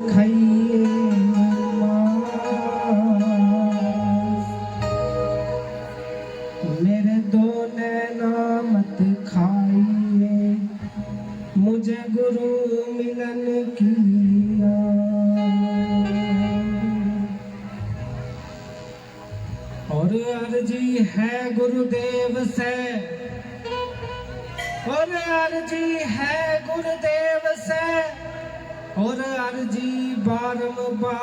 खाइए मेरे दो नैना मत खाइए, मुझे गुरु मिलन किया। और अर्जी है गुरुदेव से, और अर्जी है गुरुदेव से, और अर्जी बारंबार,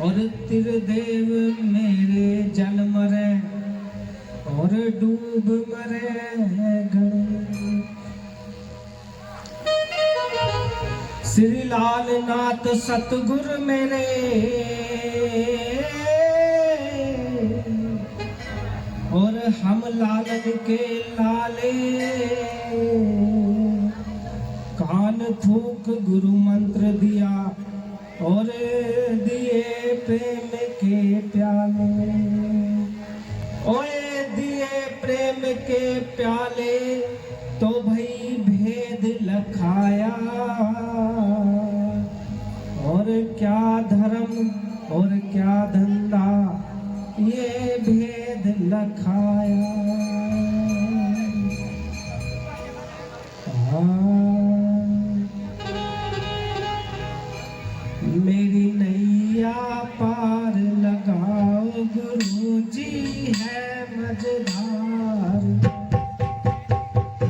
और त्रिदेव मेरे जल मरे और डूब मरे गणे। श्री लाल नाथ सतगुर मेरे, और हम लालन के लाले, कान फूक गुरु मंत्र दिया और दिए प्रेम के प्याले। ओए दिए प्रेम के प्याले तो भई भेद लखाया, और क्या धर्म और क्या धंधा ये भेद लखाया। मेरी नैया पार लगाओ गुरु जी है मझधार,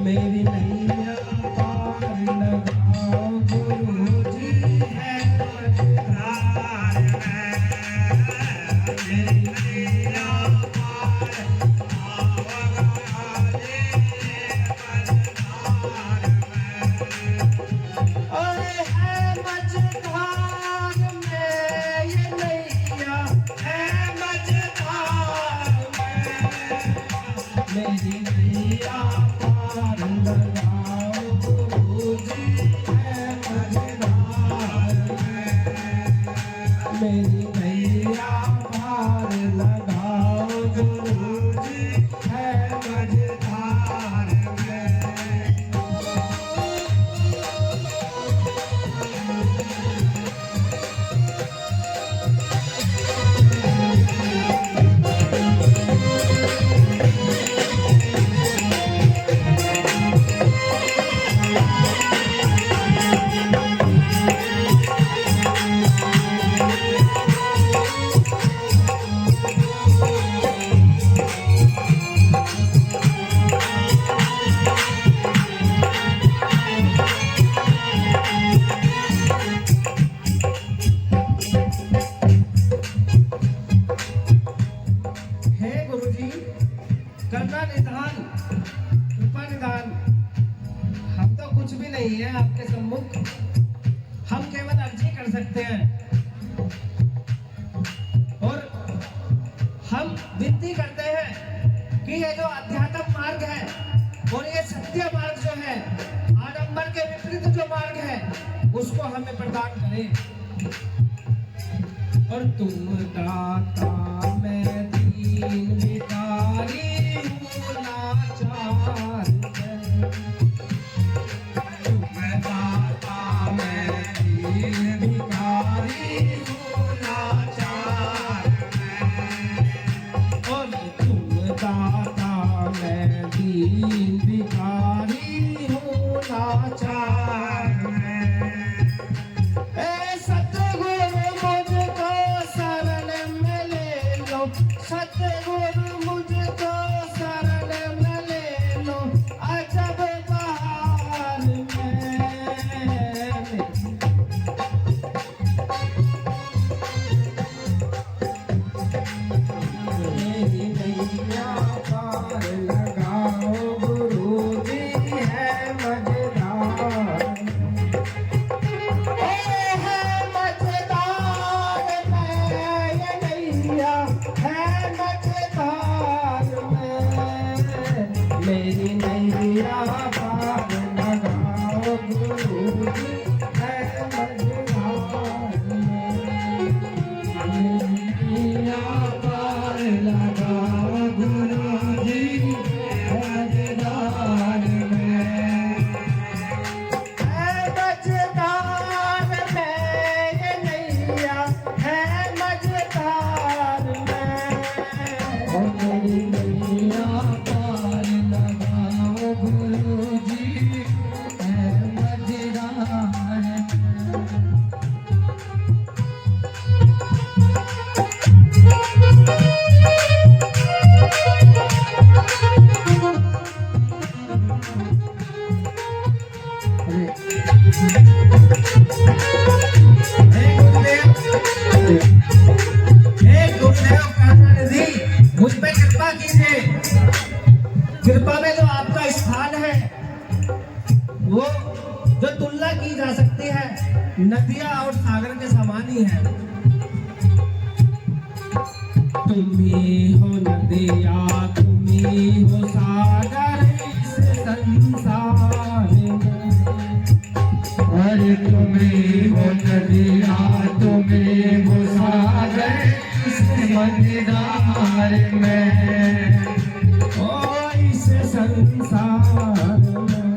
मेरी नैया पार लगाओ गुरु जी है मझधार, मेरी नैया पार लगाओ मेरी नैया पार लगाओ गुरु जी है मझधार, मेरी नैया पार लगाओ गुरु जी है मझधार में। करना निधान, कृपा निधान। हम तो कुछ भी नहीं है आपके सम्मुख, हम केवल अर्जी कर सकते हैं और हम विनती करते हैं कि ये जो अध्यात्म मार्ग है और ये सत्य मार्ग जो है, आडंबर के विपरीत जो मार्ग है, उसको हमें प्रदान करें। और तुम दाता मैं दीन भिखारी हूँ लाचार, तुम दाता मैं दीन भिखारी हूँ लाचार, और तुम दाता मैं दीन भिखारी हूँ लाचार। सतगुरु मुझको शरण में ले लो, अजब हे गुरुदेव करुणानिधि, मुझ पे कृपा कीजिए। कृपा में जो आपका स्थान है वो जो तुलना की जा सकती है नदियां और सागर के समान ही है। तुम ही हो नदिया, तुम ही हो सागर इस संसार में। अरे तुम ही हो नदिया, तुम ही हो सागर इस मझधार में। ओ इस संसार में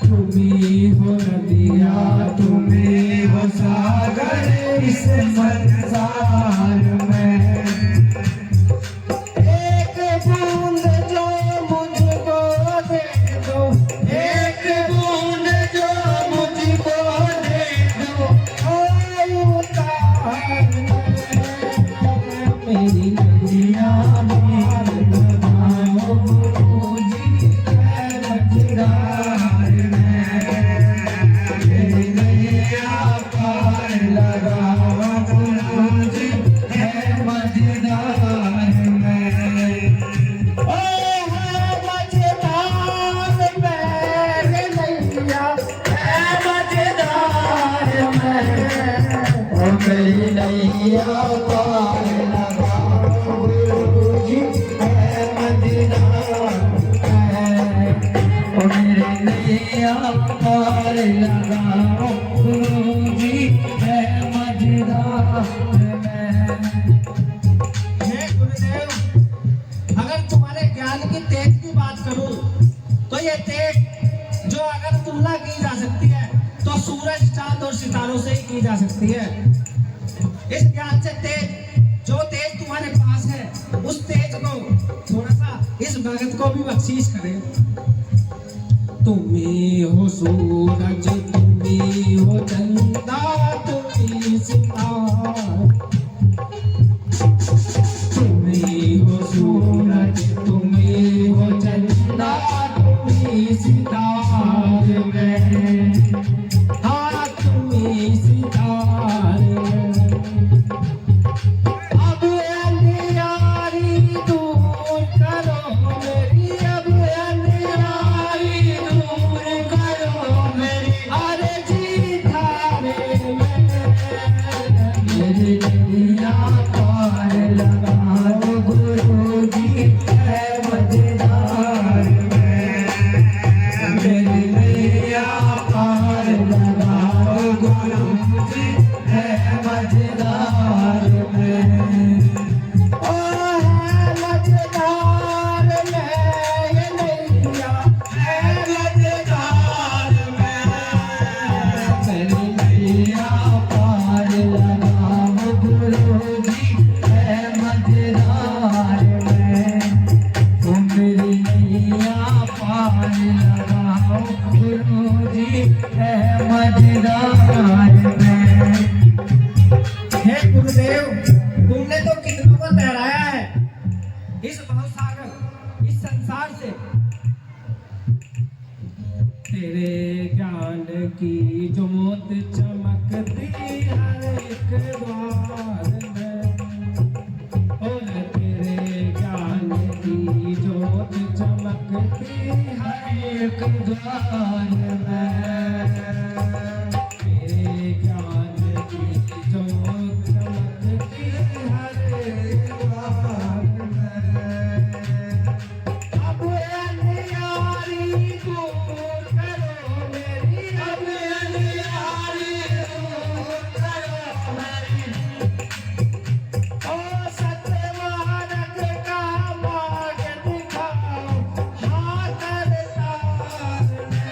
तुम ही हो नदिया, तुम ही हो सागर इस संसार में। एक बूंद जो मुझको दे दो, एक बूंद जो मुझको दे दो, आयु तार मेरी नदिया पार लगाओ गुरुजी है मझधार में। मेरी नैया पार लगाओ गुरुजी है मझधार में। ओ है मझधार मेरे नैया, है मझधार में। ओ मेरी नैया पार लगाओ गुरुजी है मझधार में। ओ मेरी नैया पार लगाओ गुरुजी है मझधार में। हे गुरुदेव, अगर तुम्हारे ज्ञान की तेज की बात करूं तो ये तेज जो अगर तुलना की जा सकती है तो सूरज, चांद और सितारों से ही की जा सकती है। इस ज्ञान से तेज जो तेज तुम्हारे पास है उस तेज को थोड़ा सा इस भगत को भी बख्शीश करें। तुम ही हो सूरज, तुम ही हो चंदा, तुम ही सितारा। तुम ही हो सूरज, तुम ही हो चंदा, तुम ही सितार में। हाँ तुम ही सितार में। अब अंधियारी दूर करो मेरी, अब अंधियारी दूर करो मेरी। अरे जी धारे में मेरी नैया पार लगाओ गुरुजी है मझधार में। मेरी नैया पार लगाओ गुरुजी है मझधार में। ओ है मझधार में ये नैया, है मझधार में। मेरी नैया पार लगाओ गुरुजी है मझधार में। ओ मेरी नैया पार लगाओ गुरुजी है मझधार में। हे गुरुदेव, तुमने तो कितनों को तैराया है इस भवसागर, इस संसार से। तेरे ज्ञान की ज्योत चमकती हर एक द्वार में। और तेरे ज्ञान की ज्योत चमकती हर एक द्वार में। तेरे ज्ञान की ज्योत चमकती हर एक द्वार में। अब अंधियारी दूर करो मेरी, अब अंधियारी दूर करो मेरी। ओ सत्यमार्ग का मार्ग दिखाओ, हाँ करतार में।